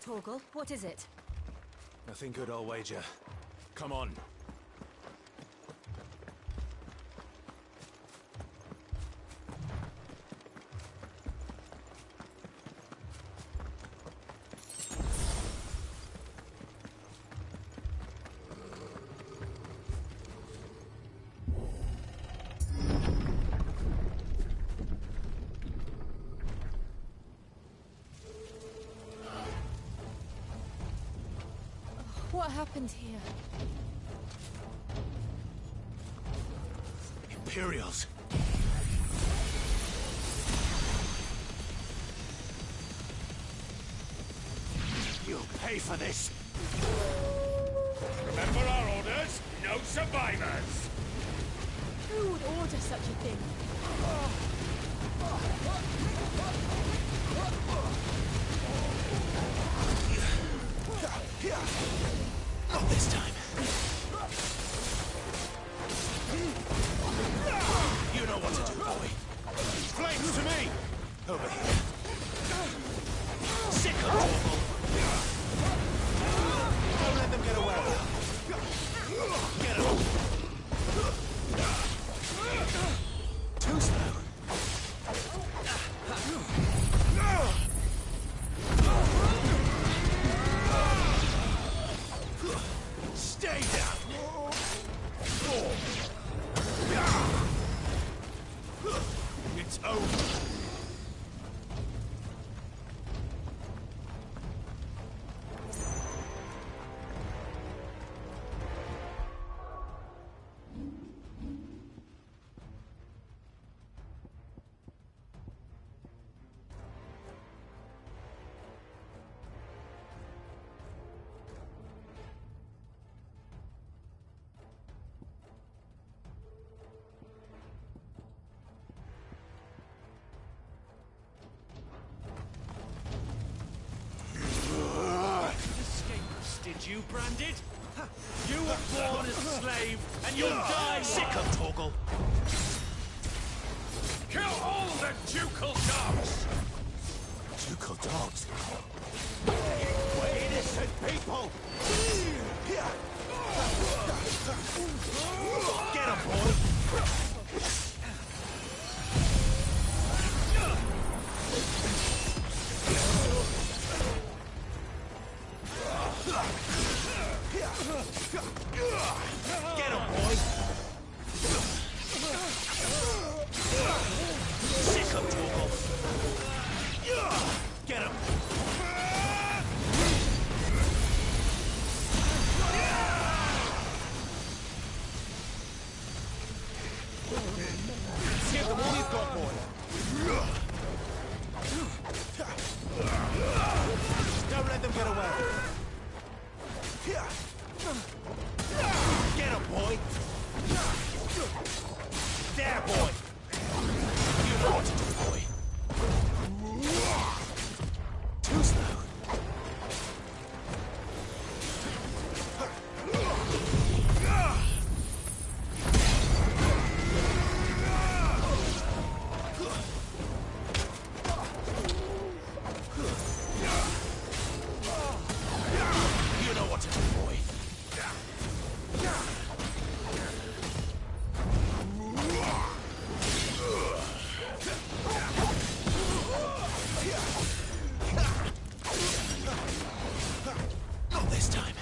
Torgal, what is it? Nothing good, I'll wager. Come on. What happened here? Imperials. You'll pay for this. Remember our orders? No survivors! Who would order such a thing? Not this time. You know what to do, boy. Flames to me! Over here. Sick of Torgal. Don't let them get away. Get him. Too slow. Stay down! It's over. Did you, Branded? You were born a slave, and you'll die Sick of Torgal. Kill all the ducal dogs! Ducal dogs. We're innocent people. Get him, boy. Get him, boy! Sick of Torgal! Get him! Give them all you've got, boy! Don't let them get away! Get him, boy! There, boy! You know what to do, boy! Too slow! You know what to do, boy! Not this time.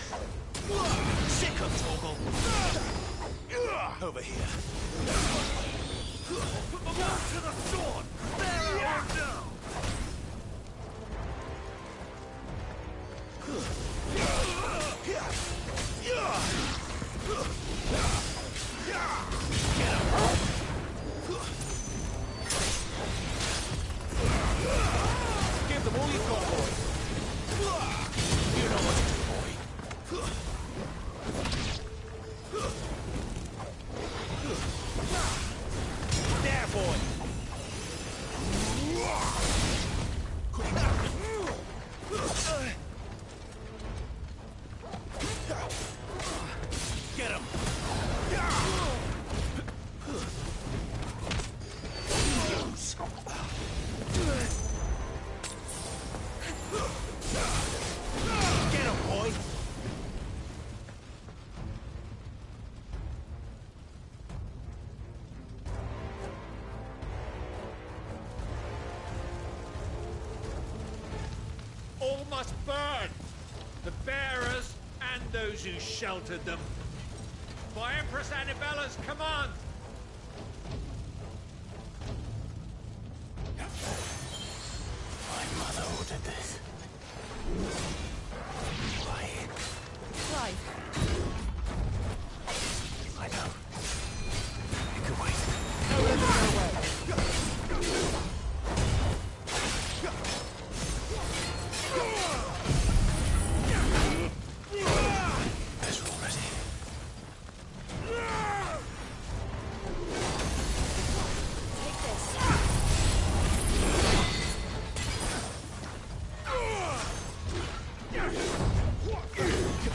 Sick of Torgal. Over here. Put them all to the sword! There or no! Give them all you've got, boy. You know what to do, boy. There, boy. must burn. The bearers and those who sheltered them. By Empress Annibella's command. My mother ordered this. Why? Clive, I know. You can wait. No, let them get away. Better already. take this.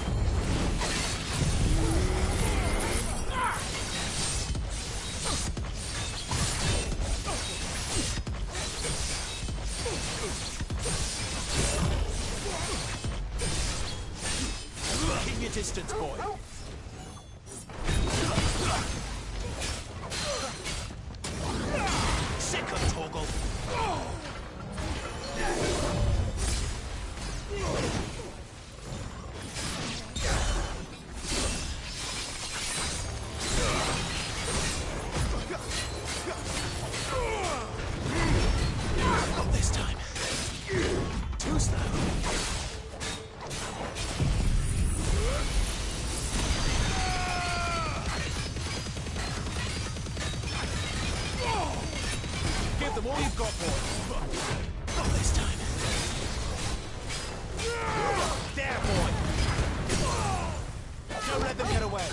Keep your distance, boy. Second toggle. Not this time. Too slow. Give them all you've got, boy. Not this time. There, boy. Don't let them get away.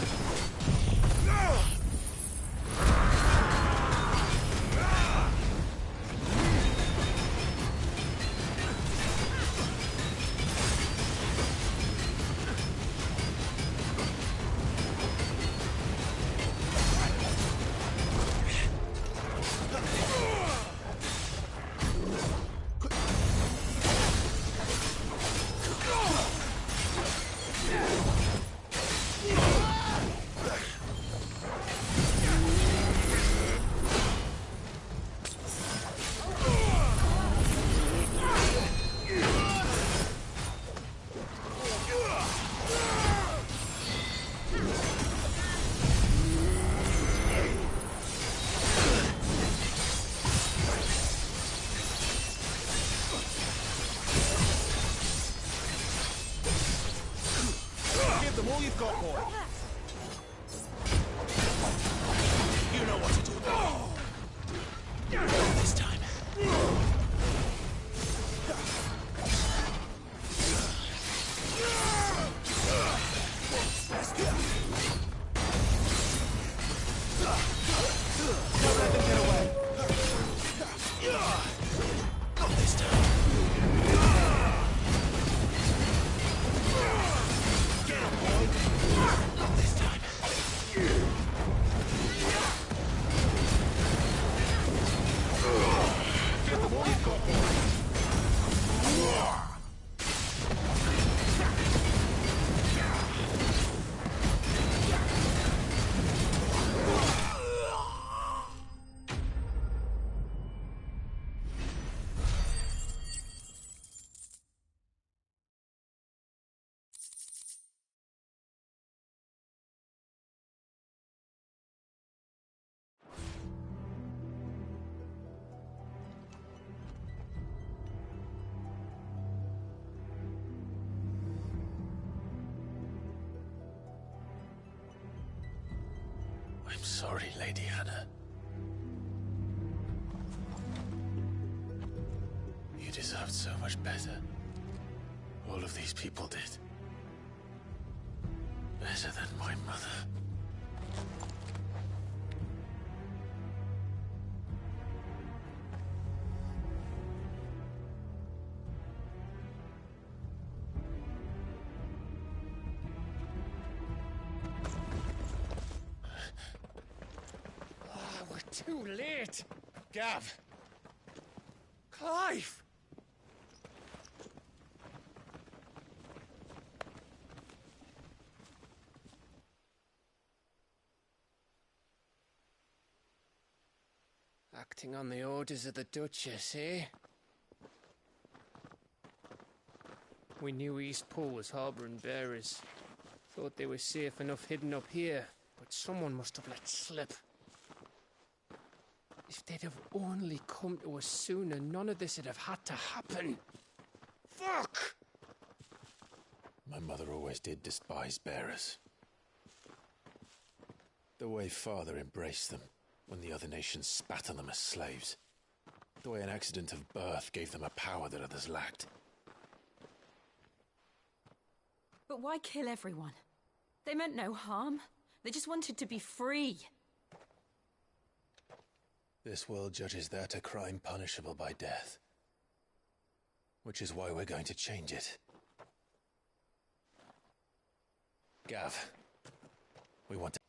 Give them all you've got, boy. You know what to do. Not this time. Don't let them get away. Not this time. Get him, boy. Not this time. Give them all you've got, boy. I'm sorry, Lady Hannah. You deserved so much better. All of these people did. Better than my mother. We're too late. Gav. Clive. Acting on the orders of the Duchess, eh? We knew East Pole was harbouring bearers. Thought they were safe enough hidden up here, but someone must have let slip. If they'd have only come to us sooner, none of this would have had to happen. Fuck! My mother always did despise bearers. The way Father embraced them when the other nations spat on them as slaves. The way an accident of birth gave them a power that others lacked. But why kill everyone? They meant no harm. They just wanted to be free. This world judges that a crime punishable by death. Which is why we're going to change it. Gav, we want to...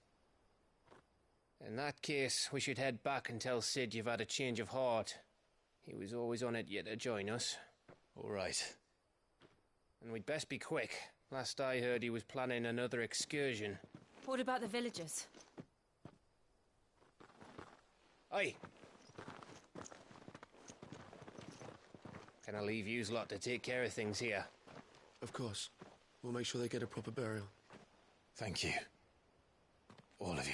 In that case, we should head back and tell Sid you've had a change of heart. He was always on it yet to join us. All right. And we'd best be quick. Last I heard, he was planning another excursion. What about the villagers? Aye. Can I leave yous lot to take care of things here? Of course. We'll make sure they get a proper burial. Thank you. All of you.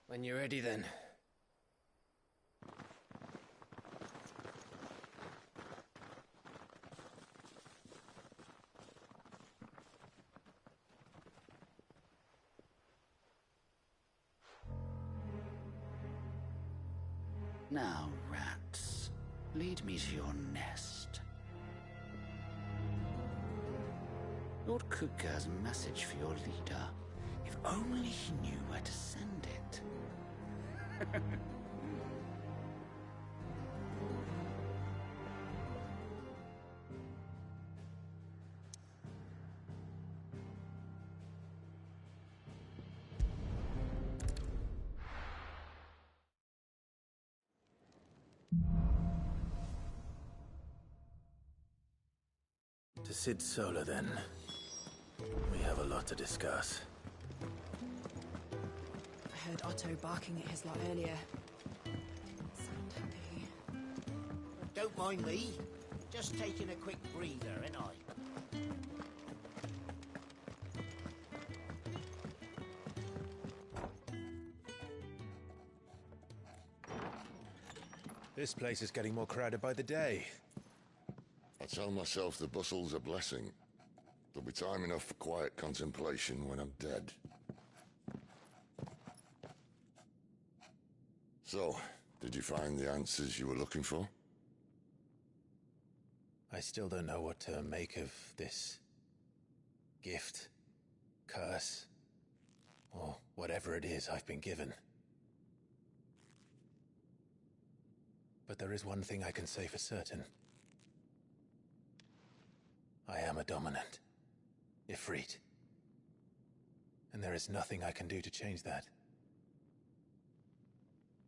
When you're ready, then. Now, rats, lead me to your nest. Lord Kuka has a message for your leader. If only he knew where to send it. To Sid Solar, then. We have a lot to discuss. I heard Otto barking at his lot earlier. Sound happy. Don't mind me. Just taking a quick breather, ain't I? This place is getting more crowded by the day. I tell myself the bustle's a blessing. There'll be time enough for quiet contemplation when I'm dead. So, did you find the answers you were looking for? I still don't know what to make of this gift, curse, or whatever it is I've been given. But there is one thing I can say for certain. I am a dominant, Ifrit. And there is nothing I can do to change that.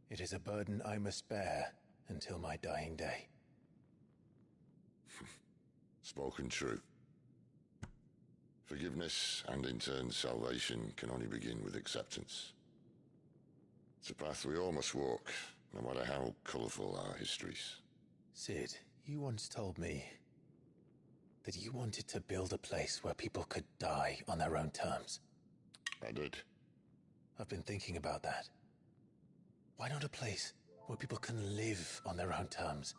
It is a burden I must bear until my dying day. Spoken true. Forgiveness, and in turn salvation, can only begin with acceptance. It's a path we all must walk, no matter how colourful our histories. Sid, you once told me that you wanted to build a place where people could die on their own terms. I did. I've been thinking about that. Why not a place where people can live on their own terms?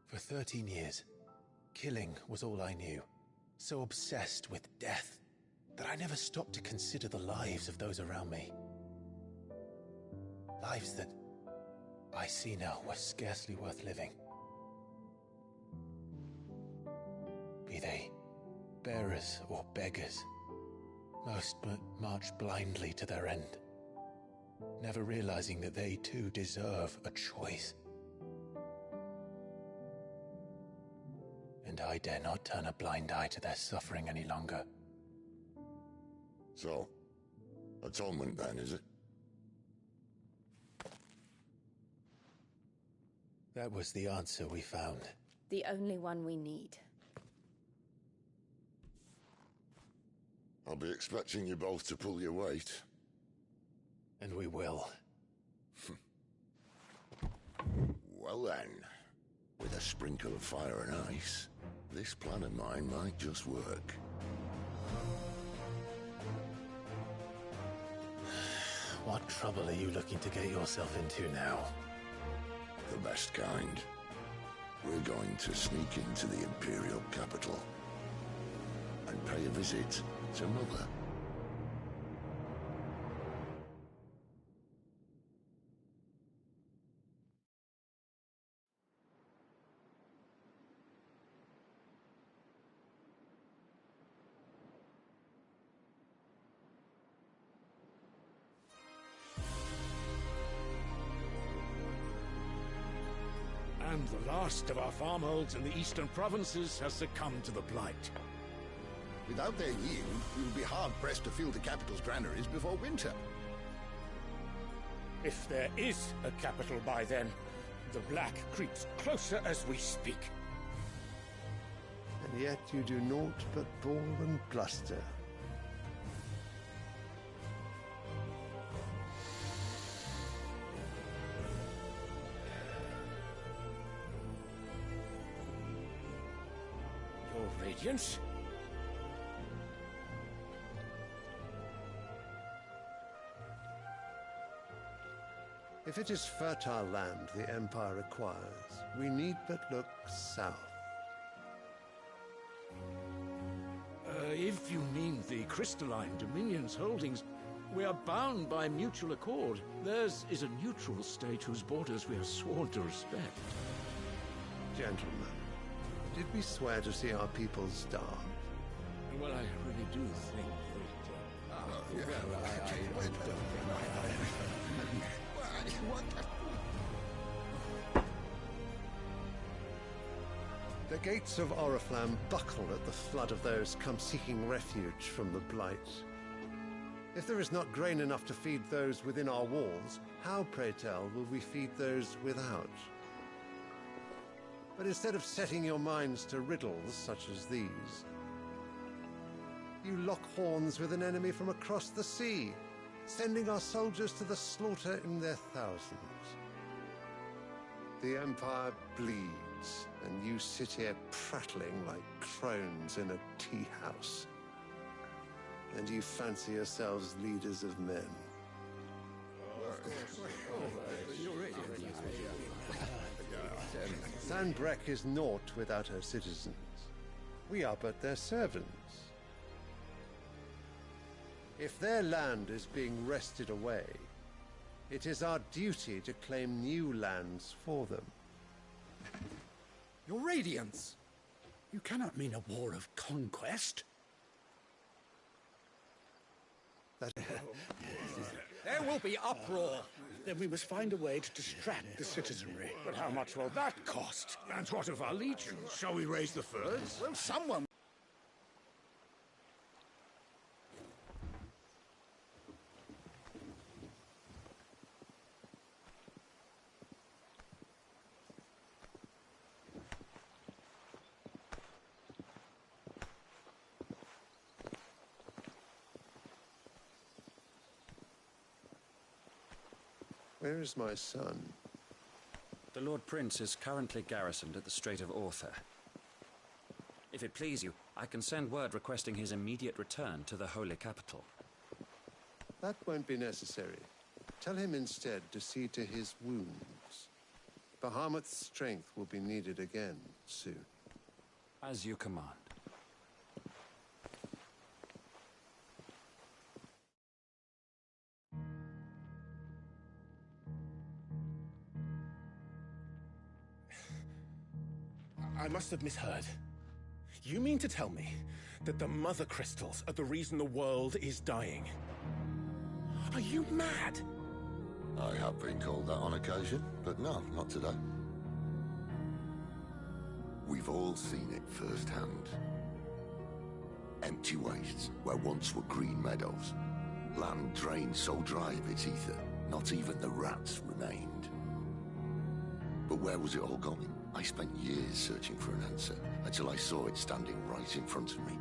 For 13 years, killing was all I knew. So obsessed with death that I never stopped to consider the lives of those around me. Lives that I see now were scarcely worth living. Be they bearers or beggars, most march blindly to their end, never realizing that they too deserve a choice. And I dare not turn a blind eye to their suffering any longer. So, atonement then, is it? That was the answer we found. The only one we need. I'll be expecting you both to pull your weight. And we will. Well then, with a sprinkle of fire and ice, this plan of mine might just work. What trouble are you looking to get yourself into now? The best kind. We're going to sneak into the Imperial capital and pay a visit to Mother. And the last of our farmholds in the eastern provinces has succumbed to the blight. Without their yield, we will be hard-pressed to fill the capital's granaries before winter. If there is a capital by then, the black creeps closer as we speak. And yet you do naught but bawl and bluster. Your Radiance? If it is fertile land the Empire requires, we need but look south. If you mean the crystalline Dominion's holdings, we are bound by mutual accord. Theirs is a neutral state whose borders we are sworn to respect. Gentlemen, did we swear to see our people starve? Well, I really do think The gates of Oriflamme buckle at the flood of those come seeking refuge from the blight. If there is not grain enough to feed those within our walls, how, pray tell, will we feed those without? But instead of setting your minds to riddles such as these, you lock horns with an enemy from across the sea, sending our soldiers to the slaughter in their thousands. The Empire bleeds, and you sit here prattling like crones in a tea house. And you fancy yourselves leaders of men. Sanbreque is naught without her citizens. We are but their servants. If their land is being wrested away, it is our duty to claim new lands for them. Your Radiance! You cannot mean a war of conquest. There will be uproar. Then we must find a way to distract the citizenry. But how much will that cost? And what of our legions? Shall we raise the furs? Well, someone... Where is my son? The Lord Prince is currently garrisoned at the Strait of Arthur. If it please you, I can send word requesting his immediate return to the Holy Capital. That won't be necessary. Tell him instead to see to his wounds. Bahamut's strength will be needed again soon. As you command. I must have misheard. You mean to tell me that the Mother Crystals are the reason the world is dying? Are you mad? I have been called that on occasion, but no, not today. We've all seen it firsthand. Empty wastes where once were green meadows. Land drained so dry of its ether, not even the rats remained. But where was it all going? I spent years searching for an answer, until I saw it standing right in front of me.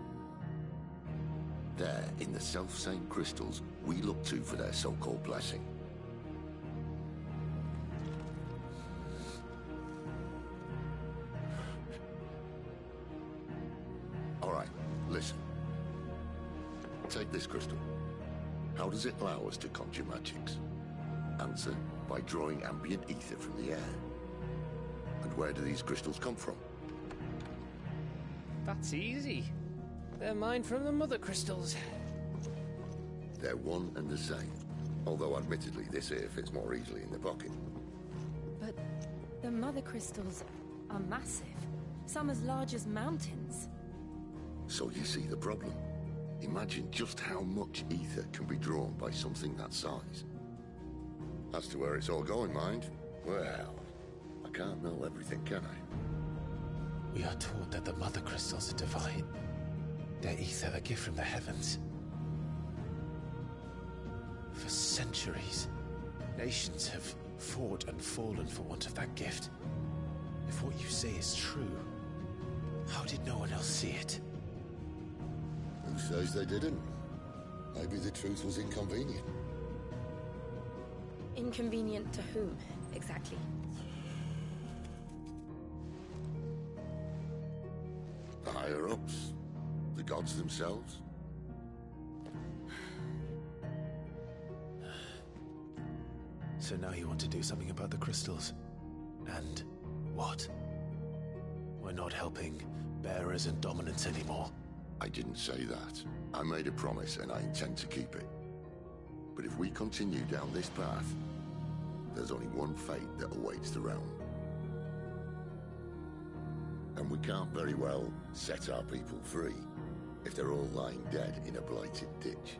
There, in the self-same crystals we look to for their so-called blessing. Take this crystal. How does it allow us to conjure magics? Answer, by drawing ambient ether from the air. And where do these crystals come from? That's easy. They're mine from the mother crystals. They're one and the same. Although admittedly this here fits more easily in the pocket. But the mother crystals are massive. Some as large as mountains. So you see the problem. Imagine just how much ether can be drawn by something that size. As to where it's all going, mind, well, I can't know everything, can I? We are taught that the mother crystals are divine. Their ether a gift from the heavens. For centuries, nations have fought and fallen for want of that gift. If what you say is true, how did no one else see it? Who says they didn't? Maybe the truth was inconvenient. Inconvenient to whom, exactly? The higher-ups? The gods themselves? So now you want to do something about the crystals? And what? We're not helping bearers and dominants anymore. I didn't say that. I made a promise and I intend to keep it. But if we continue down this path, there's only one fate that awaits the realm. And we can't very well set our people free if they're all lying dead in a blighted ditch.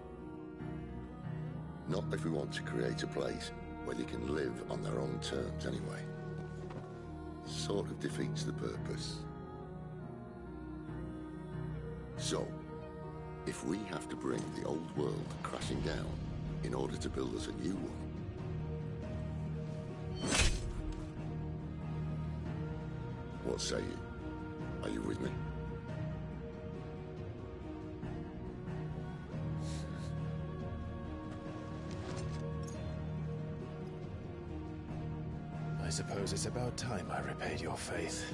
Not if we want to create a place where they can live on their own terms anyway. Sort of defeats the purpose. So, if we have to bring the old world crashing down in order to build us a new one, what say you? Are you with me? I suppose it's about time I repaid your faith.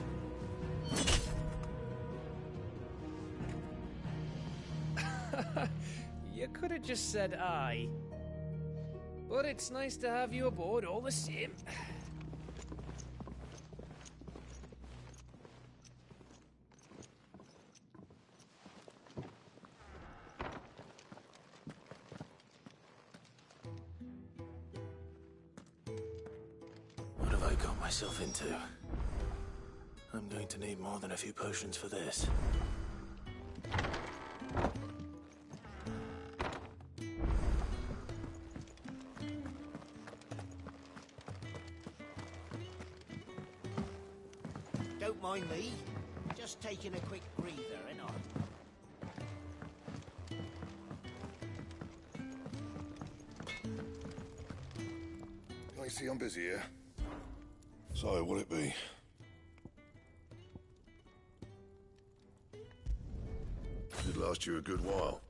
You could have just said aye. But it's nice to have you aboard all the same. What have I got myself into? I'm going to need more than a few potions for this. Don't mind me. Just taking a quick breather, ain't I? I see I'm busy here. So, what'll it be? Should last you a good while.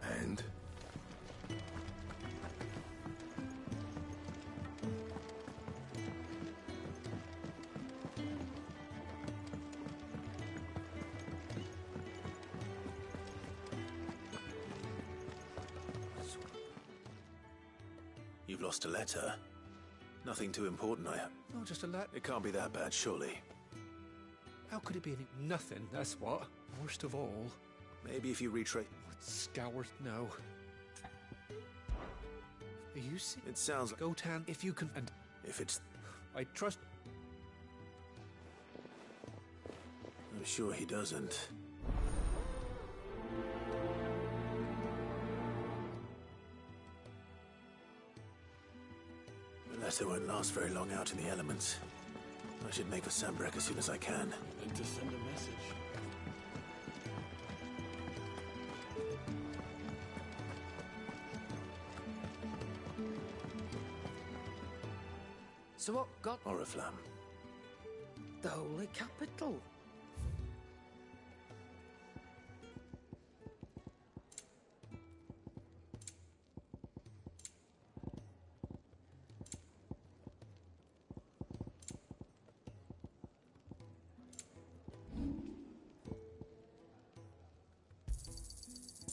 And? You've lost a letter. Nothing too important, I have. Oh, just a letter. It can't be that bad, surely. How could it be nothing, that's what. Worst of all. Maybe if you retrace... Scour, no. Are you see? It sounds like... Gotan, if you can... And if it's... I trust... I'm sure he doesn't. The letter won't last very long out in the elements. I should make for Sambrek as soon as I can. And to send a message. So what got... Oriflamme. The Holy Capital.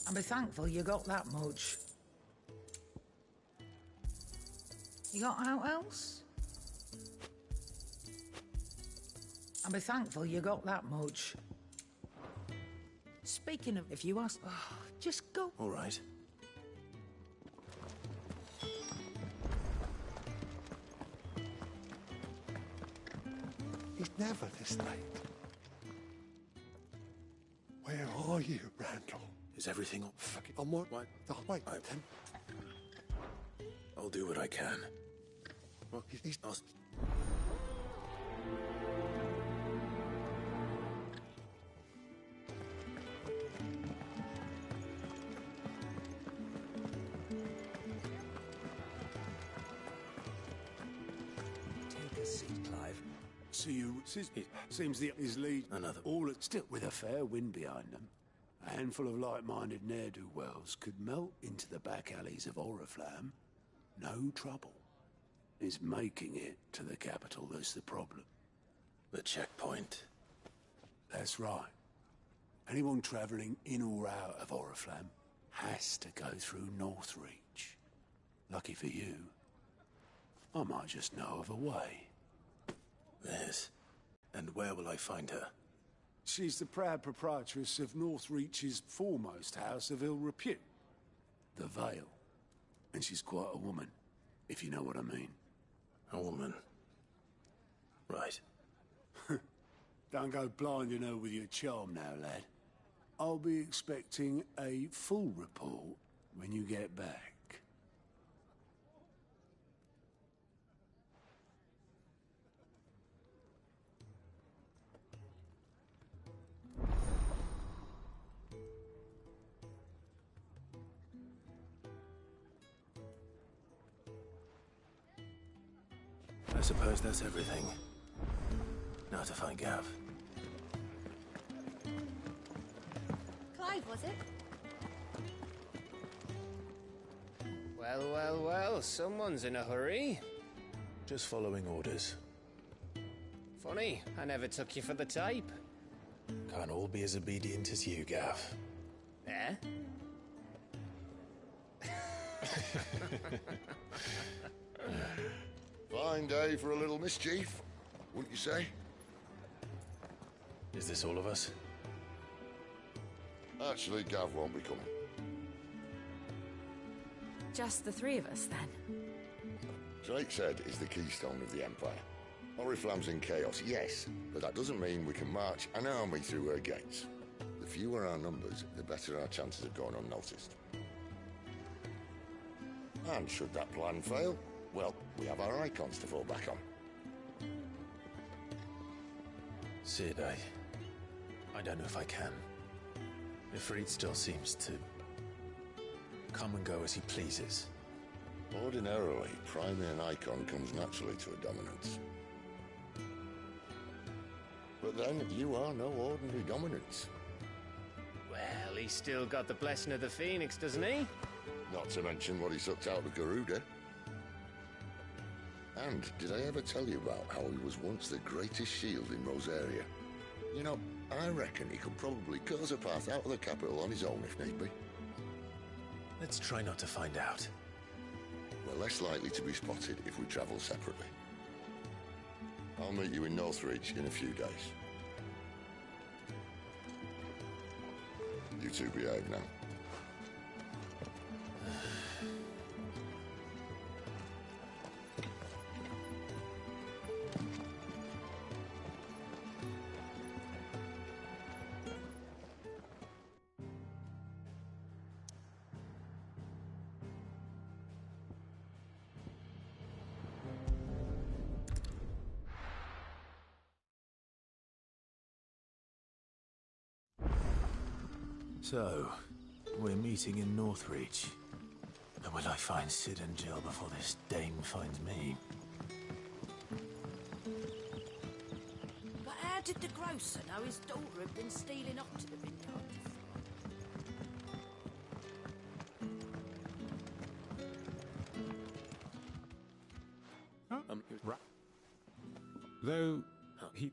And be thankful you got that much. You got out else? And be thankful you got that much. Speaking of, if you ask, just go. All right. He's never this late. Where are you, Randall? Is everything all... On what? Oh, wait. I'll do what I can. Well, I'll... Take a seat, Clive. See you. Seems his lead. Another. All still with a fair wind behind them. A handful of like-minded ne'er-do-wells could melt into the back alleys of Oriflamme. No trouble. It's making it to the capital that's the problem. The checkpoint. That's right. Anyone travelling in or out of Oriflamme has to go through Northreach. Lucky for you, I might just know of a way. Yes. And where will I find her? She's the proud proprietress of Northreach's foremost house of ill repute, the Vale. And she's quite a woman, if you know what I mean. A woman. Right. Don't go blinding her with your charm now, lad. I'll be expecting a full report when you get back. I suppose that's everything. Now to find Gav. Clive, was it? Well, well, well, someone's in a hurry. Just following orders. Funny, I never took you for the type. Can't all be as obedient as you, Gav. Eh? Fine day for a little mischief, wouldn't you say? Is this all of us? Actually, Gav won't be coming. Just the three of us, then? Drake's Head is the keystone of the Empire. Oriflamme's in chaos, yes, but that doesn't mean we can march an army through her gates. The fewer our numbers, the better our chances of going unnoticed. And should that plan fail, well, we have our icons to fall back on. Sid, I don't know if I can. Ifrit still seems to come and go as he pleases. Ordinarily, priming an icon comes naturally to a dominance. But then, you are no ordinary dominance. Well, he's still got the blessing of the Phoenix, doesn't he? Not to mention what he sucked out of Garuda. And did I ever tell you about how he was once the greatest shield in Rosaria? You know, I reckon he could probably cut us a path out of the capital on his own if need be. Let's try not to find out. We're less likely to be spotted if we travel separately. I'll meet you in Northreach in a few days. You two behave now. So, we're meeting in Northreach. And will I find Sid and Jill before this dame finds me? How did the grocer know his daughter had been stealing up to the vineyard? Right. Though he.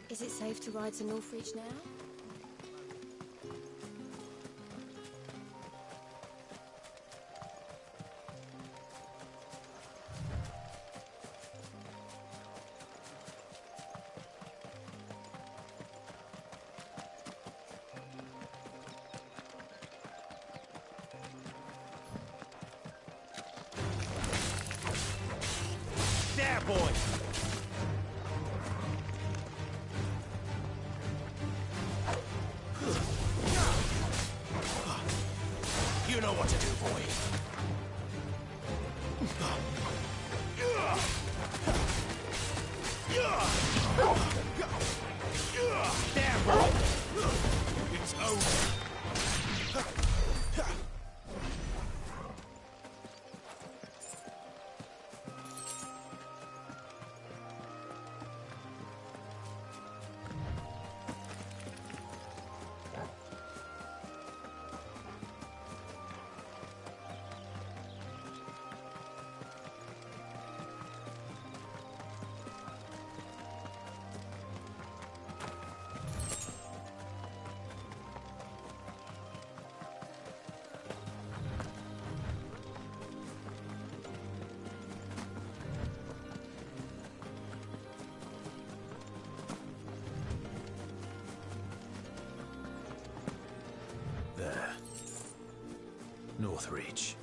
Is it safe to ride to Northridge now? There, boy! You know what to do, boy. There, boy. It's over. There. Northreach.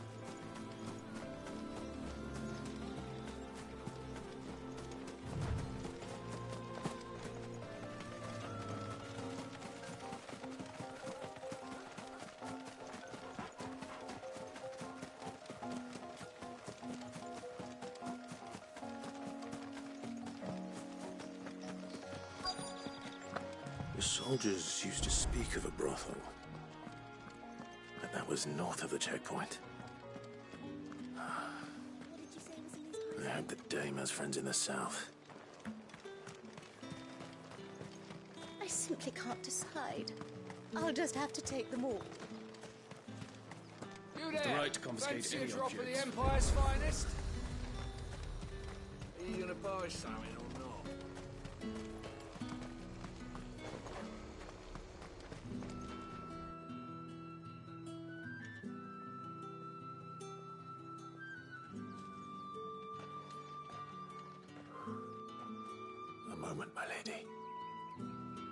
The soldiers used to speak of a brothel. But that was north of the checkpoint. I hope the dame has friends in the south. I simply can't decide. I'll just have to take them all. You The there! right to confiscate Fancy any a drop of the objects. Empire's finest? Are you gonna buy something or not? A moment, my lady.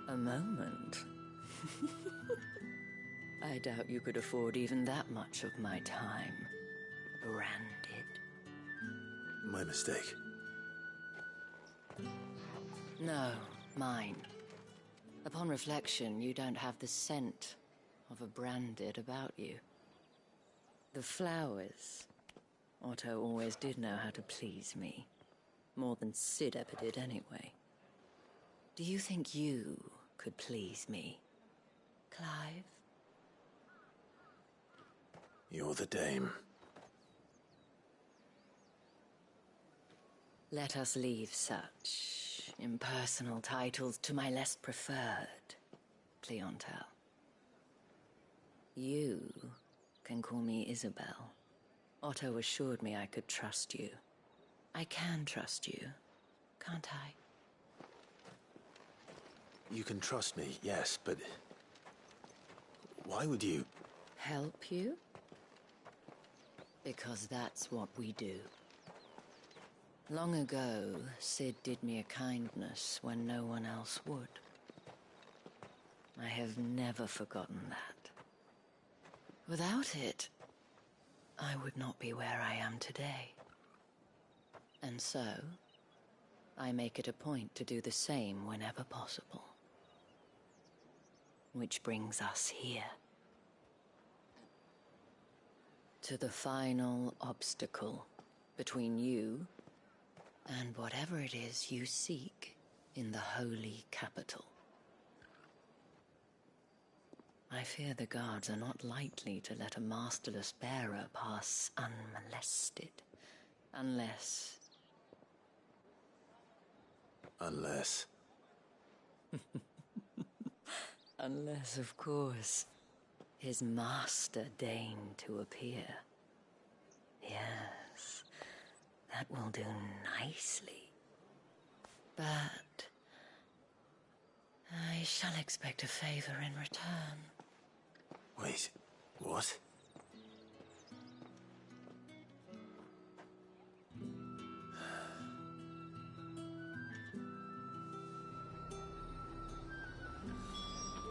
A moment? I doubt you could afford even that much of my time. Branded. My mistake. No, mine. Upon reflection, you don't have the scent of a branded about you. The flowers. Otto always did know how to please me. More than Sid ever did anyway. Do you think you could please me, Clive? You're the dame. Let us leave such impersonal titles to my less preferred clientele. You can call me Isabel. Otto assured me I could trust you. I can trust you, can't I? You can trust me, yes, but... why would you... Help you? Because that's what we do. Long ago, Sid did me a kindness when no one else would. I have never forgotten that. Without it, I would not be where I am today. And so, I make it a point to do the same whenever possible. Which brings us here. To the final obstacle between you and whatever it is you seek in the holy capital. I fear the guards are not likely to let a masterless bearer pass unmolested. Unless... Unless... Unless, of course, his master deigned to appear. Yes, that will do nicely. But... I shall expect a favor in return. Wait, what?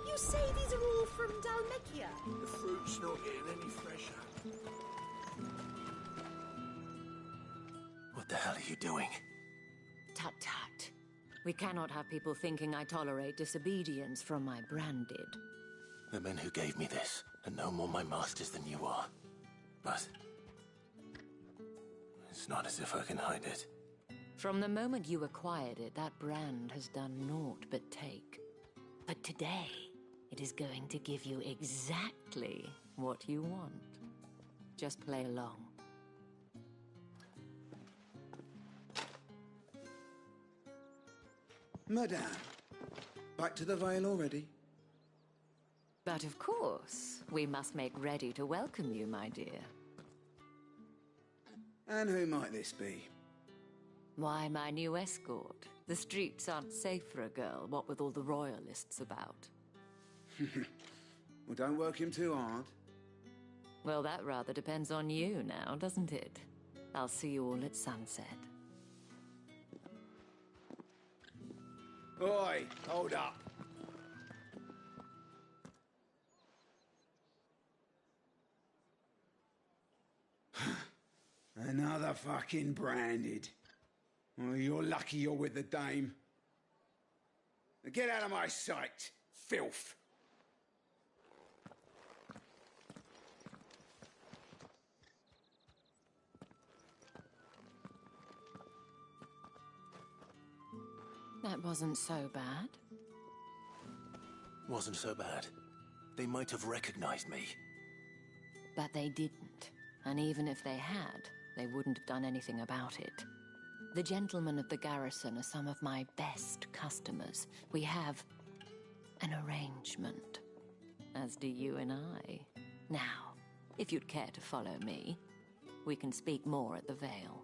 You say these are all from Dalmekia? The fruit's not getting any fresher. What the hell are you doing? Tut tut. We cannot have people thinking I tolerate disobedience from my branded. The men who gave me this are no more my masters than you are. But... it's not as if I can hide it. From the moment you acquired it, that brand has done naught but take. But today, it is going to give you exactly what you want. Just play along. Madame, back to the Vale already? But of course, we must make ready to welcome you, my dear. And who might this be? Why, my new escort. The streets aren't safe for a girl, what with all the royalists about. Well, don't work him too hard. Well, that rather depends on you now, doesn't it? I'll see you all at sunset. Oi, hold up. Another fucking branded. Well, you're lucky you're with the dame. Now get out of my sight, filth. That wasn't so bad. Wasn't so bad. They might have recognized me. But they didn't. And even if they had, they wouldn't have done anything about it. The gentlemen of the garrison are some of my best customers. We have an arrangement, as do you and I. Now, if you'd care to follow me, we can speak more at the Vale.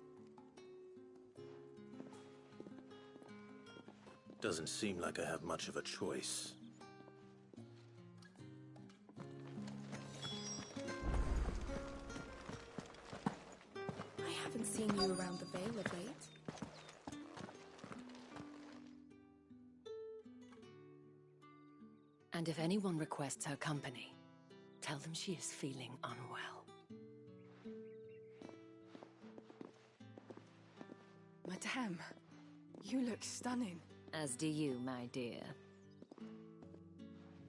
Doesn't seem like I have much of a choice. I haven't seen you around the Vale of late. And if anyone requests her company, tell them she is feeling unwell. Madame, you look stunning. As do you, my dear.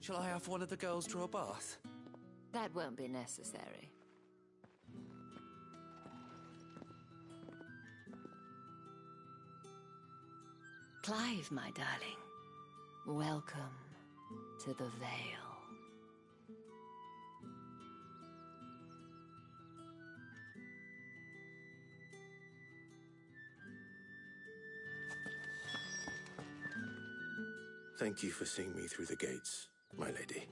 Shall I have one of the girls draw a bath? That won't be necessary. Clive, my darling. Welcome to the Vale. Thank you for seeing me through the gates, my lady.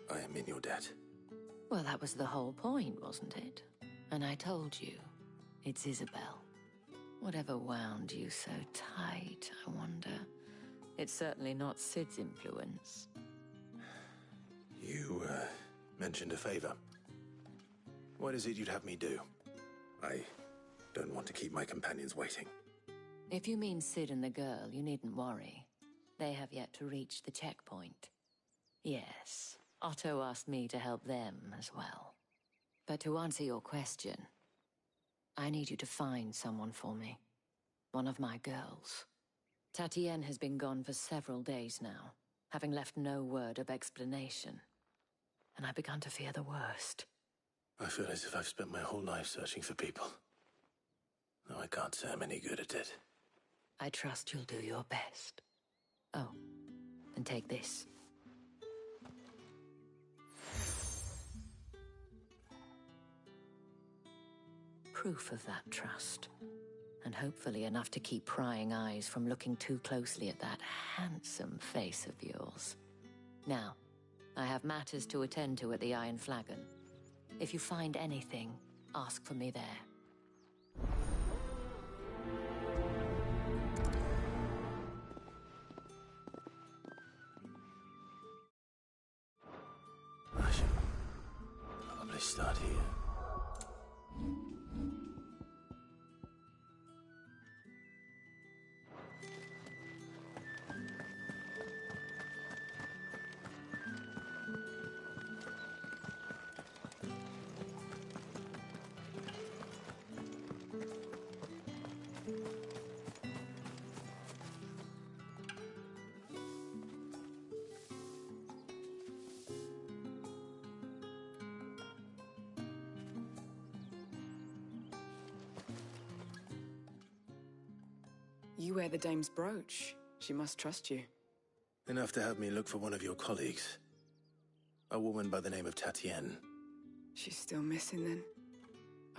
I am in your debt. Well, that was the whole point, wasn't it? And I told you, it's Isabel. Whatever wound you so tight, I wonder. It's certainly not Sid's influence. You, mentioned a favor. What is it you'd have me do? I don't want to keep my companions waiting. If you mean Sid and the girl, you needn't worry. They have yet to reach the checkpoint. Yes, Otto asked me to help them as well. But to answer your question, I need you to find someone for me. one of my girls. Tatienne has been gone for several days now, having left no word of explanation. And I began to fear the worst. I feel as if I've spent my whole life searching for people. Though I can't say I'm any good at it. I trust you'll do your best. Oh, and take this. Proof of that trust. And hopefully enough to keep prying eyes from looking too closely at that handsome face of yours. Now, I have matters to attend to at the Iron Flagon. If you find anything, ask for me there. I should probably start here. You wear the dame's brooch. She must trust you. Enough to have me look for one of your colleagues. A woman by the name of Tatienne. She's still missing then.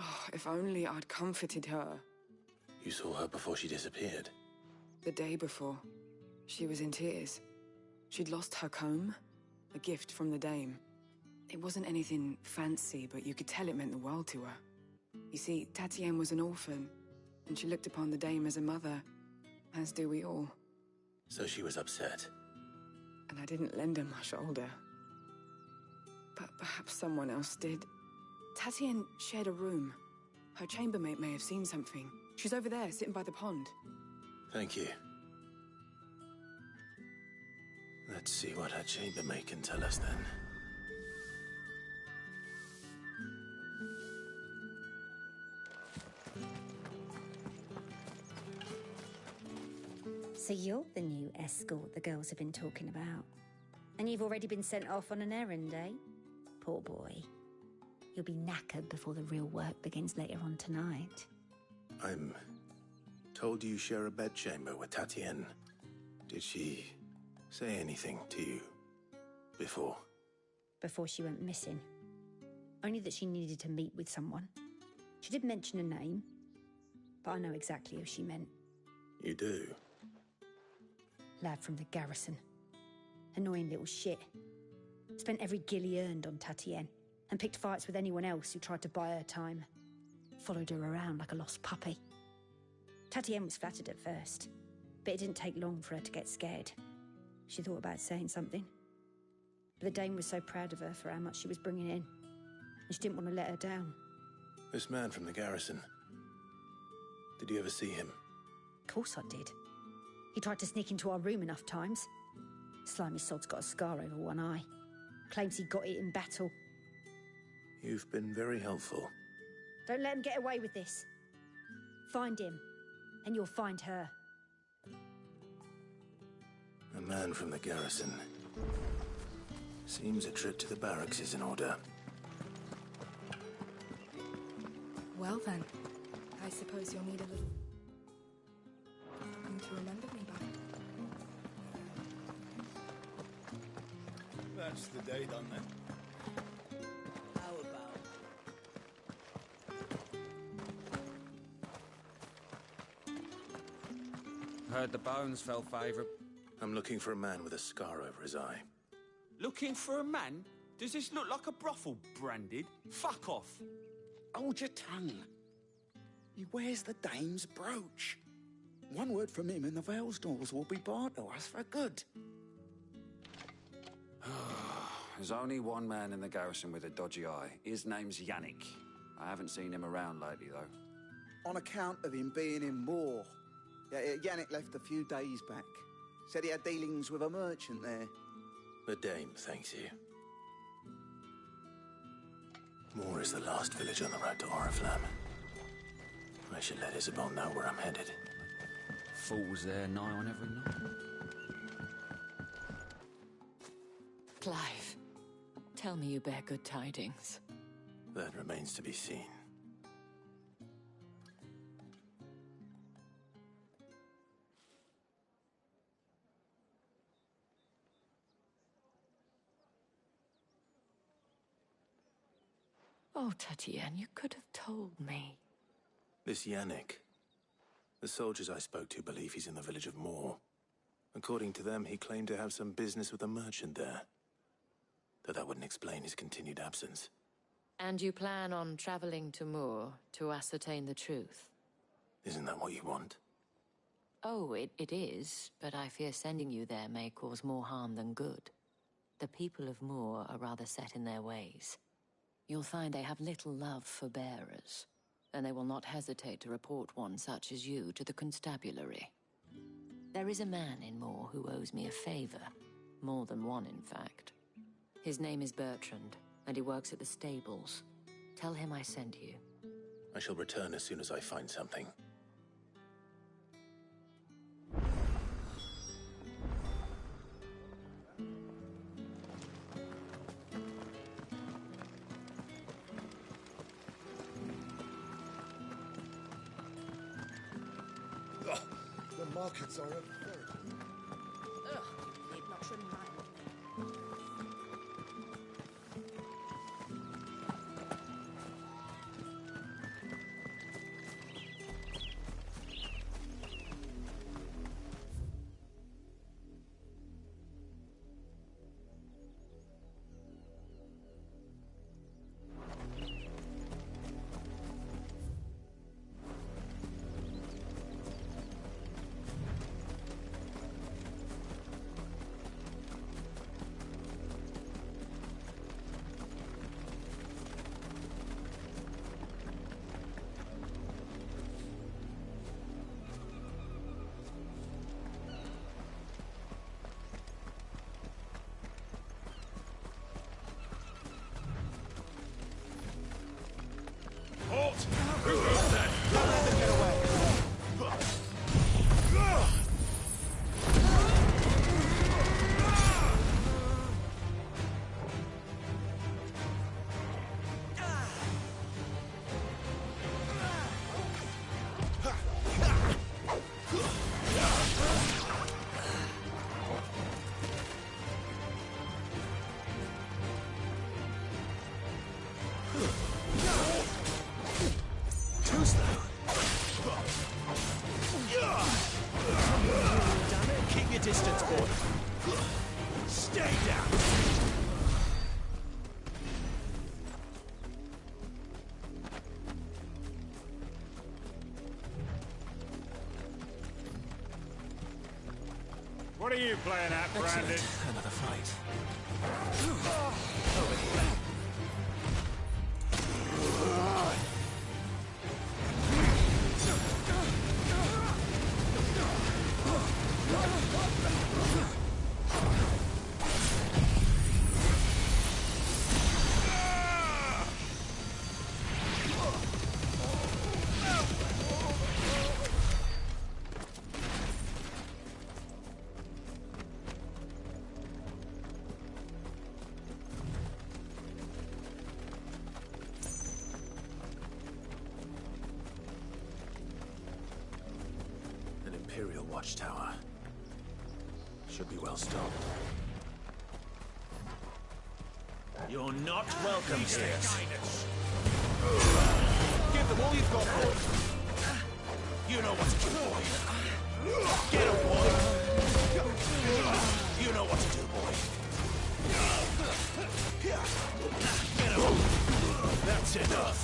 Oh, if only I'd comforted her. You saw her before she disappeared? The day before. She was in tears. She'd lost her comb, a gift from the dame. It wasn't anything fancy, but you could tell it meant the world to her. You see, Tatienne was an orphan, and she looked upon the dame as a mother, as do we all. So she was upset. And I didn't lend her my shoulder. But perhaps someone else did. Tatienne shared a room. Her chambermaid may have seen something. She's over there, sitting by the pond. Thank you. Let's see what her chambermaid can tell us then. So you're the new escort the girls have been talking about. And you've already been sent off on an errand, eh? Poor boy. You'll be knackered before the real work begins later on tonight. I'm told you share a bedchamber with Tatienne. Did she say anything to you before? Before she went missing. Only that she needed to meet with someone. She did mention a name, but I know exactly who she meant. You do? Lad from the garrison. Annoying little shit. Spent every guil he earned on Tatienne, and picked fights with anyone else who tried to buy her time. Followed her around like a lost puppy. Tatienne was flattered at first, but it didn't take long for her to get scared. She thought about saying something. But the dame was so proud of her for how much she was bringing in, and she didn't want to let her down. This man from the garrison. Did you ever see him? Of course I did. He tried to sneak into our room enough times. Slimy sod's got a scar over one eye. Claims he got it in battle. You've been very helpful. Don't let him get away with this. Find him, and you'll find her. A man from the garrison. Seems a trip to the barracks is in order. Well then, I suppose you'll need a little time to remember me by. That's the day done then. How about? Heard the bones fell favourite. I'm looking for a man with a scar over his eye. Looking for a man? Does this look like a brothel, Branded? Fuck off. Hold your tongue. He wears the dame's brooch. One word from him and the Vale's doors will be barred to us for good. There's only one man in the garrison with a dodgy eye. His name's Yannick. I haven't seen him around lately, though. On account of him being in war. Yannick left a few days back. Said he had dealings with a merchant there. The dame thanks you. Moor is the last village on the road to Oriflamme. I should let Isabel know where I'm headed. Fools there nigh on every night. Clive, tell me you bear good tidings. That remains to be seen. Oh, Tatienne, you could have told me. This Yannick. The soldiers I spoke to believe he's in the village of Moor. According to them, he claimed to have some business with a merchant there. Though that wouldn't explain his continued absence. And you plan on traveling to Moor to ascertain the truth? Isn't that what you want? Oh, it is, but I fear sending you there may cause more harm than good. The people of Moor are rather set in their ways. You'll find they have little love for bearers, and they will not hesitate to report one such as you to the constabulary. There is a man in Moor who owes me a favor. More than one, in fact. His name is Bertrand, and he works at the stables. Tell him I sent you. I shall return as soon as I find something. The markets are a very... Ugh, you need not remind me. Distance, boy. Stay down. What are you playing at, Brandon? Another fight. Imperial watchtower. Should be well stocked. You're not welcome here. Give them all you've got, boy. You know what to do, boy. Get him, boy. You know what to do, boy. Get him. That's enough.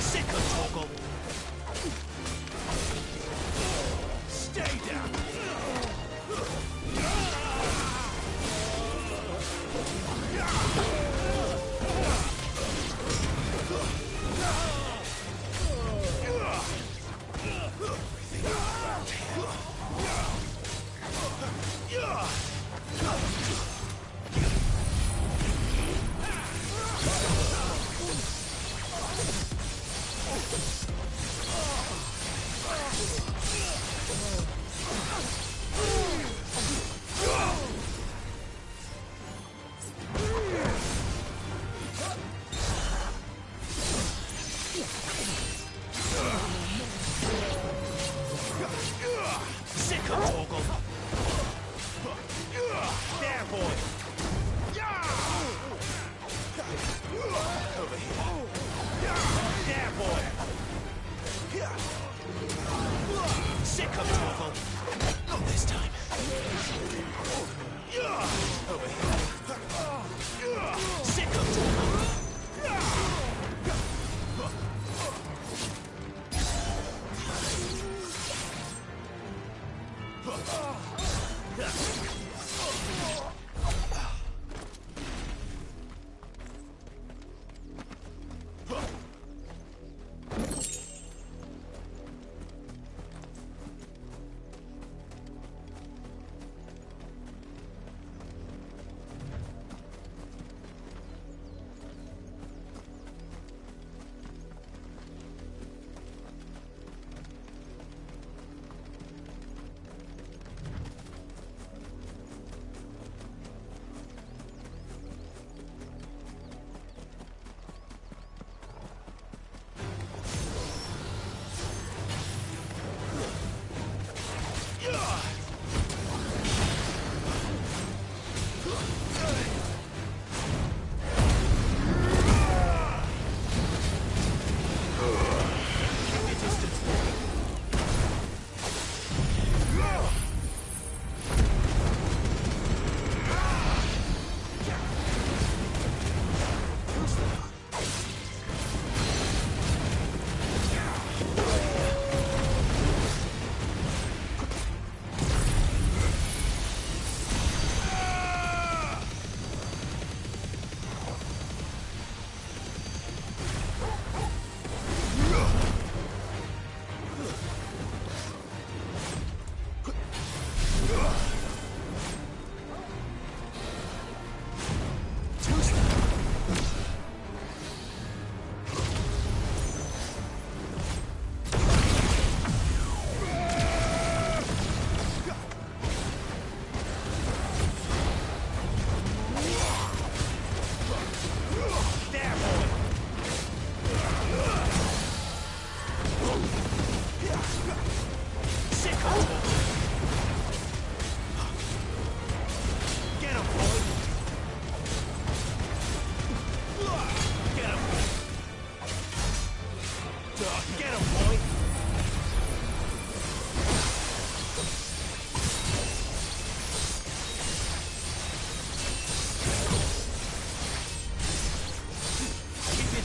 Sick of Torgal. Stay down.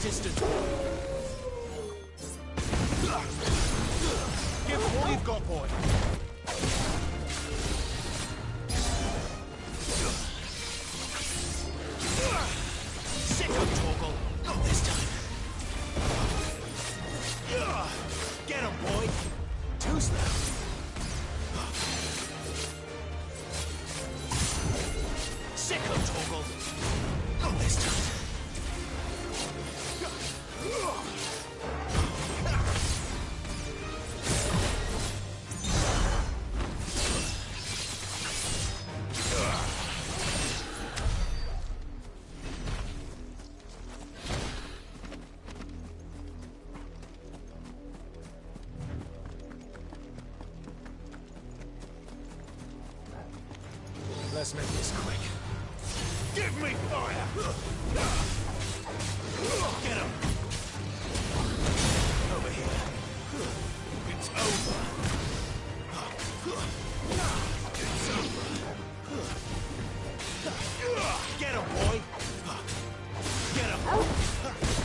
distance. Give all you've got, boy. Sick of Torgal. Not this time. Get him, boy. Too slow. Sick of Torgal. Not this time. Let's make this quick. Give me fire! Get him! Over here. It's over. It's over. Get him, boy! Get him!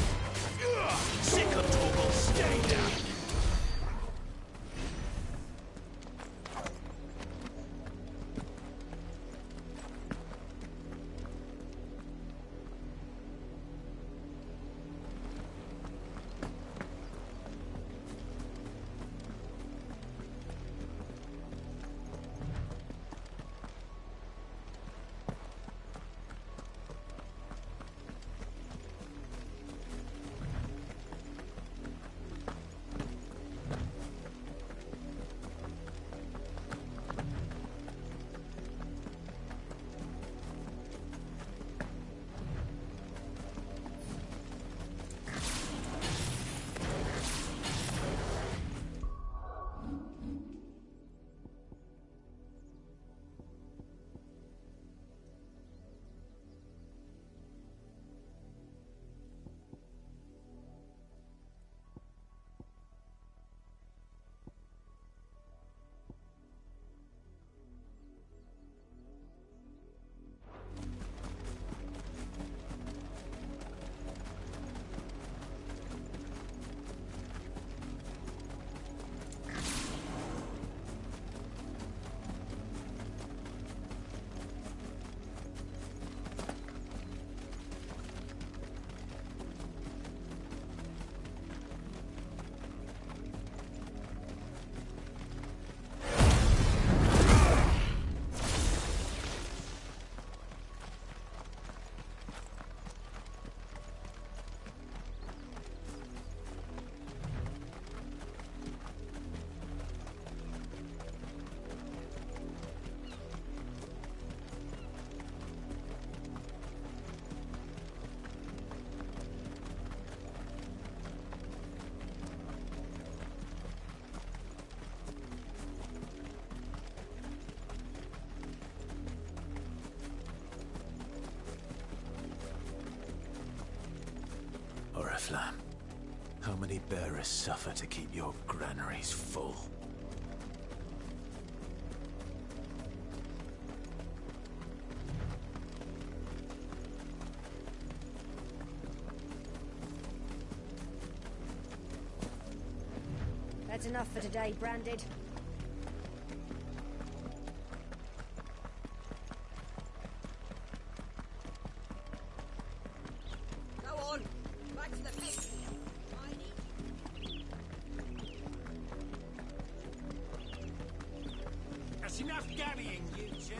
Oriflamme. How many bearers suffer to keep your granaries full? That's enough for today, Branded. Go on, back to the pit. That's enough carrying, you two.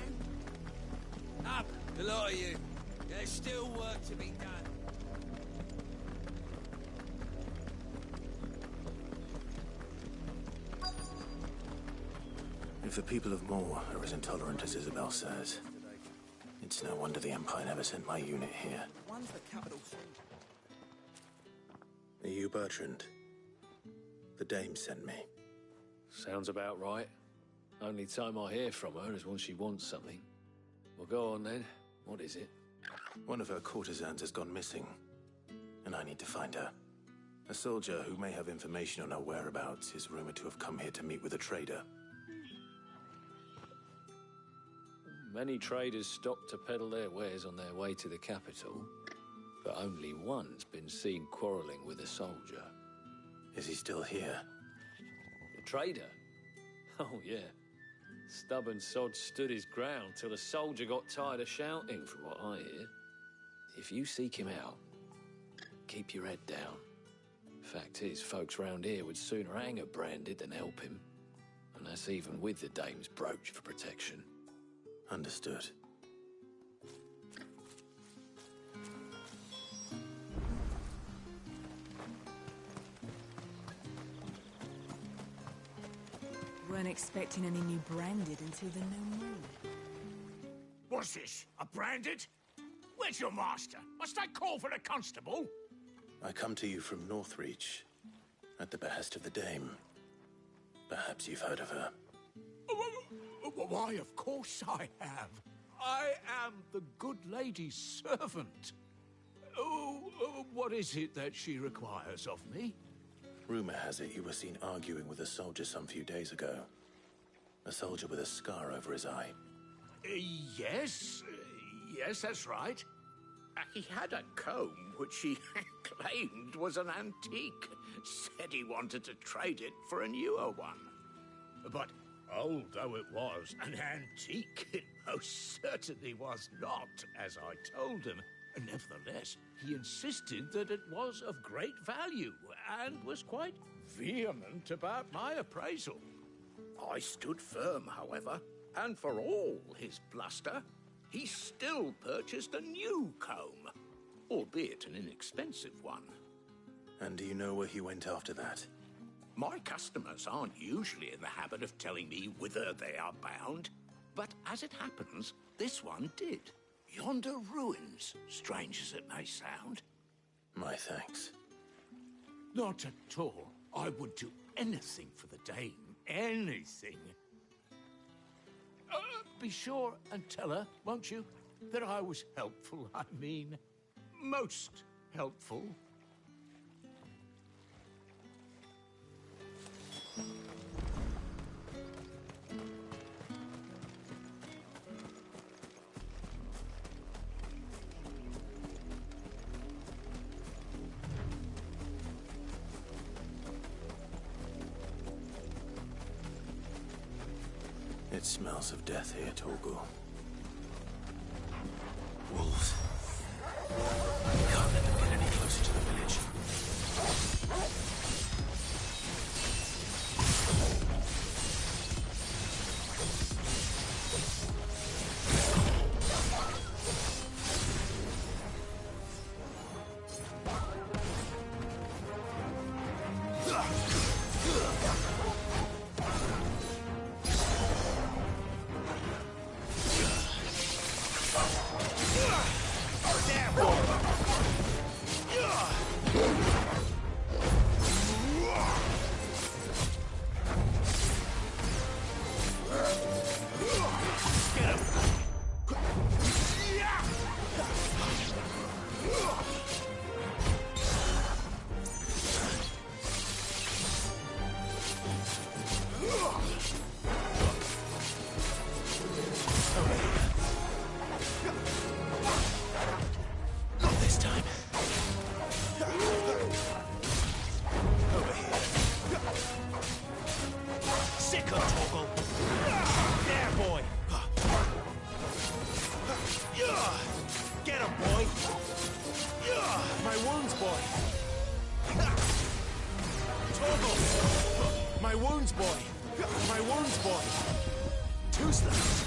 Up, the lot of you. There's still work to be done. If the people of Moor are as intolerant as Isabel says, it's no wonder the Empire never sent my unit here. One's the capital. Are you Bertrand? The Dame sent me. Sounds about right. Only time I hear from her is when she wants something. Well, go on then. What is it? One of her courtesans has gone missing, and I need to find her. A soldier who may have information on her whereabouts is rumored to have come here to meet with a trader. Many traders stop to peddle their wares on their way to the capital, but only one's been seen quarreling with a soldier. Is he still here? The trader? Oh, yeah. Stubborn sod stood his ground till the soldier got tired of shouting, from what I hear. If you seek him out, keep your head down. Fact is, folks round here would sooner hang a Branded than help him. And that's even with the Dame's brooch for protection. Understood. Weren't expecting any new Branded until the new moon. What's this? A Branded? Where's your master? Must I call for the constable? I come to you from Northreach, at the behest of the Dame. Perhaps you've heard of her. Why, of course I have. I am the good lady's servant. What is it that she requires of me? Rumor has it you were seen arguing with a soldier some few days ago. A soldier with a scar over his eye. Yes, that's right. He had a comb which he claimed was an antique. Said he wanted to trade it for a newer one. But old though it was, an antique it most certainly was not, as I told him. Nevertheless, he insisted that it was of great value, and was quite vehement about my appraisal. I stood firm, however, and for all his bluster, he still purchased a new comb, albeit an inexpensive one. And do you know where he went after that? My customers aren't usually in the habit of telling me whither they are bound, but as it happens, this one did. Yonder ruins, strange as it may sound. My thanks. Not at all. I would do anything for the Dame. Anything. Be sure and tell her, won't you, that I was helpful. I mean, most helpful. It smells of death here, Torgal. Wolves. We can't let them get any closer to the village. My wounds, boy! My wounds, boy! Toothless!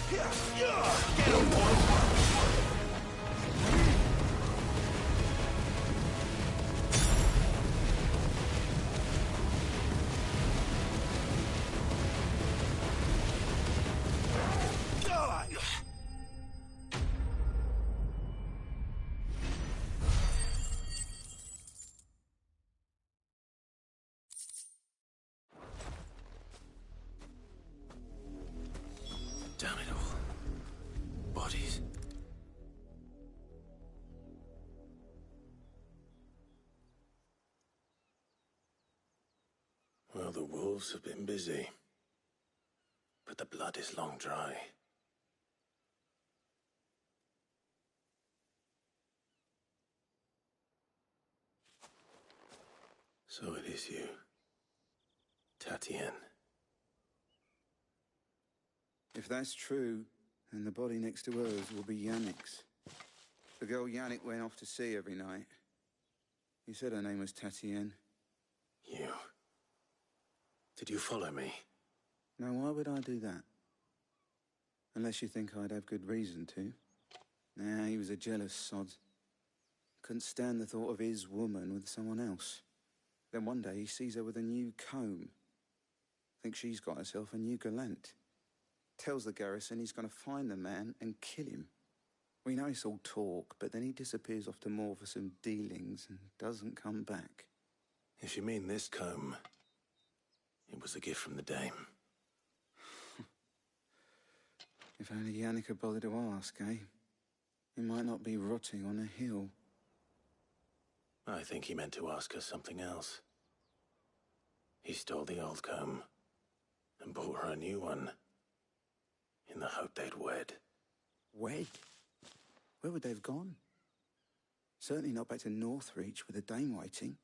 Get him, boy! Damn it all. Bodies. Well, the wolves have been busy. But the blood is long dry. So it is you, Tatienne. If that's true, then the body next to hers will be Yannick's. The girl Yannick went off to see every night. He said her name was Tatienne. You. Did you follow me? Now, why would I do that? Unless you think I'd have good reason to. Nah, he was a jealous sod. Couldn't stand the thought of his woman with someone else. Then one day he sees her with a new comb. Thinks she's got herself a new gallant. Tells the garrison he's going to find the man and kill him. We know it's all talk, but then he disappears off to Moor for some dealings and doesn't come back. If you mean this comb, it was a gift from the dame. If only Yannick had bothered to ask, eh? He might not be rotting on a hill. I think he meant to ask her something else. He stole the old comb and bought her a new one in the hope they'd wed. Wed? Where would they have gone? Certainly not back to Northreach with a dame waiting.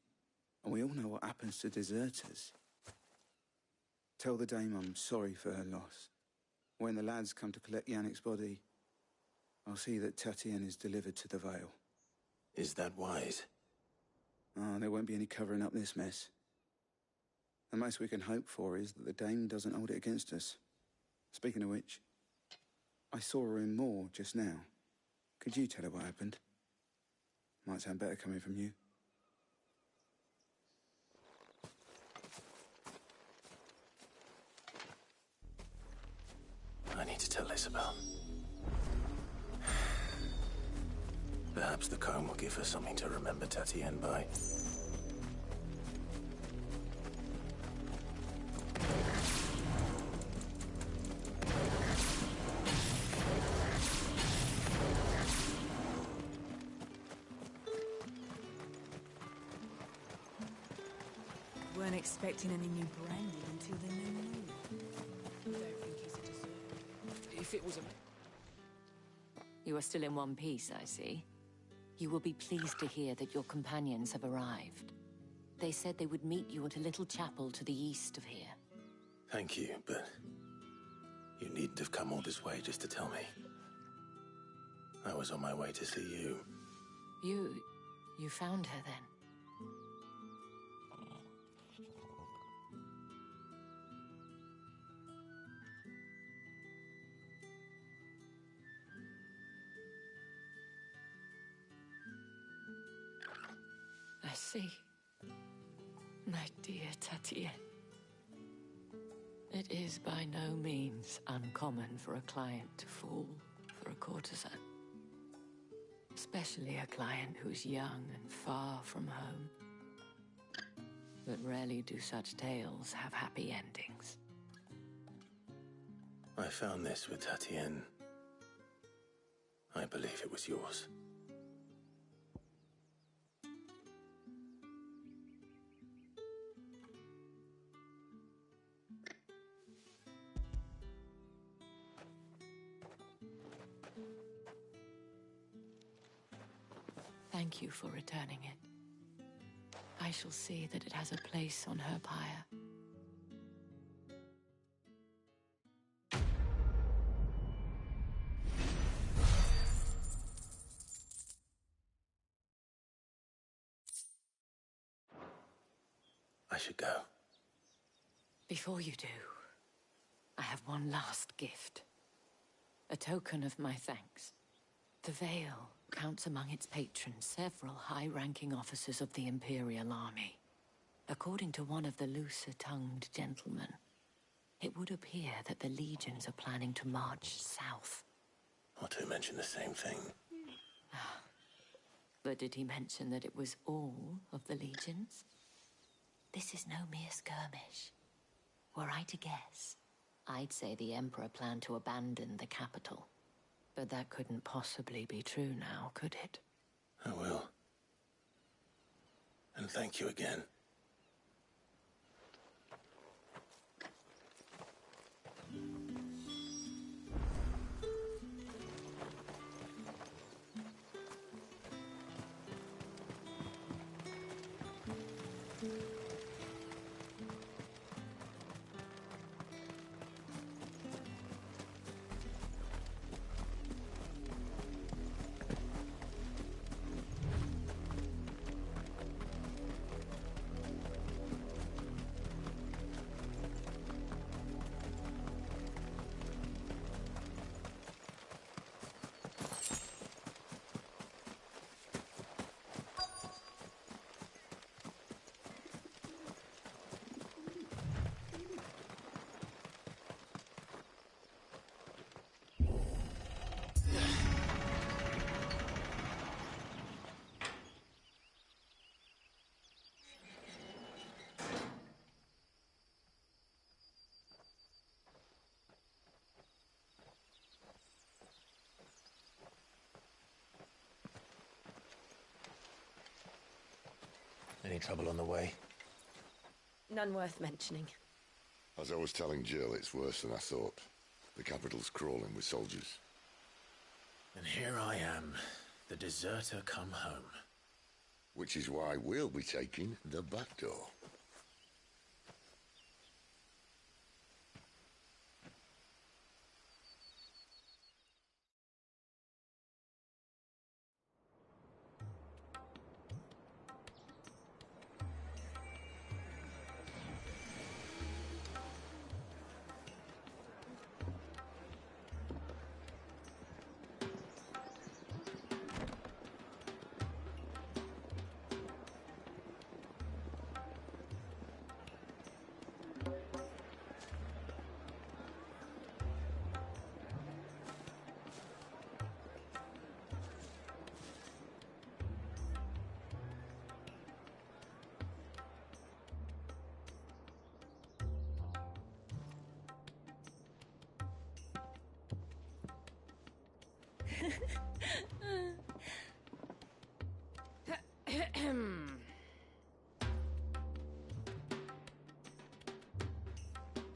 And we all know what happens to deserters. Tell the dame I'm sorry for her loss. When the lads come to collect Yannick's body, I'll see that Tatienne is delivered to the Vale. Is that wise? Oh, there won't be any covering up this mess. The most we can hope for is that the dame doesn't hold it against us. Speaking of which, I saw her in Moor just now. Could you tell her what happened? Might sound better coming from you. I need to tell Isabel. Perhaps the comb will give her something to remember Tatienne by. Weren't expecting any new branding until the new moon. Don't think he's a deserter. If it was a... You are still in one piece, I see. You will be pleased to hear that your companions have arrived. They said they would meet you at a little chapel to the east of here. Thank you, but you needn't have come all this way just to tell me. I was on my way to see you. You found her then? I see. My dear Tatienne. It is by no means uncommon for a client to fall for a courtesan. Especially a client who's young and far from home. But rarely do such tales have happy endings. I found this with Tatienne. I believe it was yours. Thank you for returning it. I shall see that it has a place on her pyre. I should go. Before you do, I have one last gift. A token of my thanks. The Vale counts among its patrons several high-ranking officers of the Imperial Army. According to one of the looser-tongued gentlemen, it would appear that the legions are planning to march south. Otto mentioned the same thing. But did he mention that it was all of the legions? This is no mere skirmish. Were I to guess, I'd say the Emperor planned to abandon the capital. But that couldn't possibly be true now, could it? I will. And thank you again. Any trouble on the way? None worth mentioning. As I was telling Jill, it's worse than I thought. The capital's crawling with soldiers. And here I am, the deserter come home. Which is why we'll be taking the back door.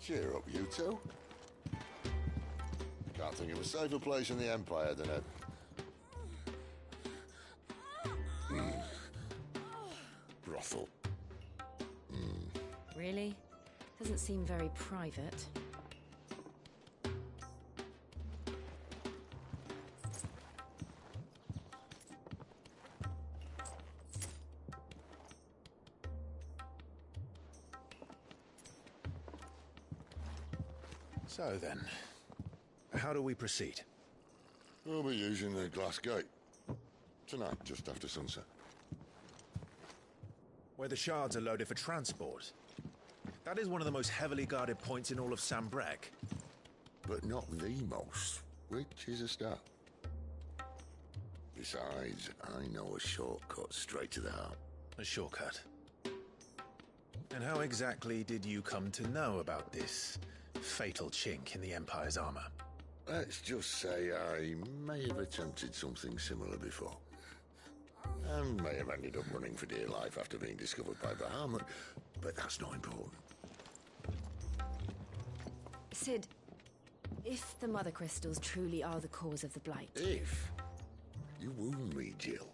Cheer up, you two. Can't think of a safer place in the Empire than a... brothel. Really? Doesn't seem very private. So then, how do we proceed? We'll be using the glass gate. Tonight, just after sunset. Where the shards are loaded for transport. That is one of the most heavily guarded points in all of Sambrek. But not the most, which is a start. Besides, I know a shortcut straight to the heart. A shortcut? And how exactly did you come to know about this fatal chink in the Empire's armor? Let's just say I may have attempted something similar before. And may have ended up running for dear life after being discovered by Bahamut, but that's not important. Sid, if the Mother Crystals truly are the cause of the Blight... If? You wound me, Jill.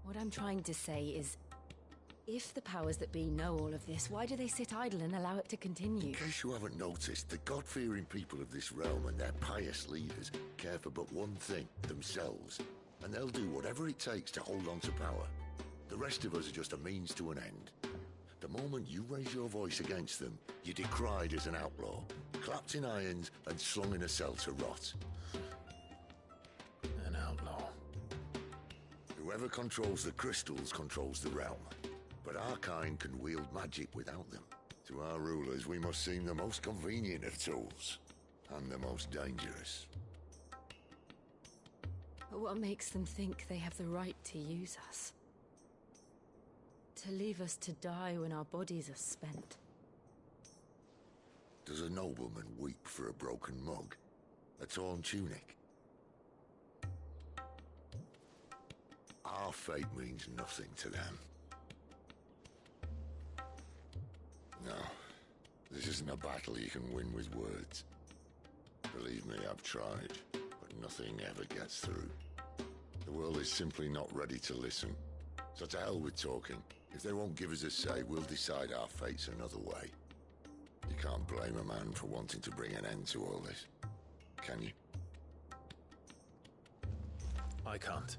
What I'm trying to say is, if the powers that be know all of this, why do they sit idle and allow it to continue? In case you haven't noticed, the God-fearing people of this realm and their pious leaders care for but one thing, themselves. And they'll do whatever it takes to hold on to power. The rest of us are just a means to an end. The moment you raise your voice against them, you're decried as an outlaw, clapped in irons and slung in a cell to rot. An outlaw. Whoever controls the crystals controls the realm. But our kind can wield magic without them. To our rulers, we must seem the most convenient of tools. And the most dangerous. But what makes them think they have the right to use us? To leave us to die when our bodies are spent? Does a nobleman weep for a broken mug? A torn tunic? Our fate means nothing to them. No, this isn't a battle you can win with words. Believe me, I've tried, but nothing ever gets through. The world is simply not ready to listen. So to hell with talking. If they won't give us a say, we'll decide our fates another way. You can't blame a man for wanting to bring an end to all this, can you? I can't.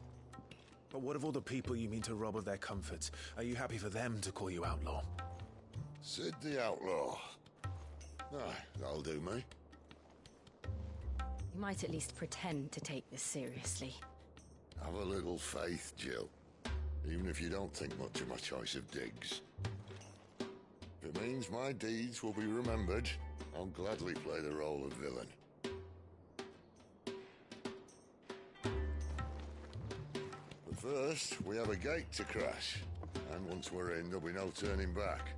But what of all the people you mean to rob of their comforts? Are you happy for them to call you outlaw? Sid the Outlaw. Ah, that'll do me. You might at least pretend to take this seriously. Have a little faith, Jill. Even if you don't think much of my choice of digs. If it means my deeds will be remembered, I'll gladly play the role of villain. But first, we have a gate to crash. And once we're in, there'll be no turning back.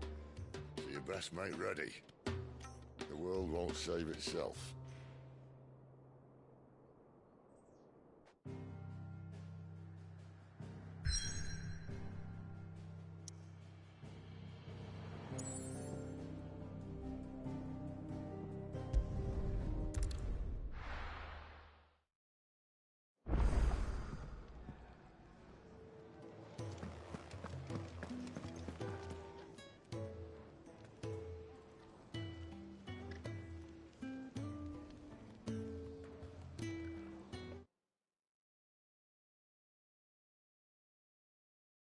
So you best make ready. The world won't save itself.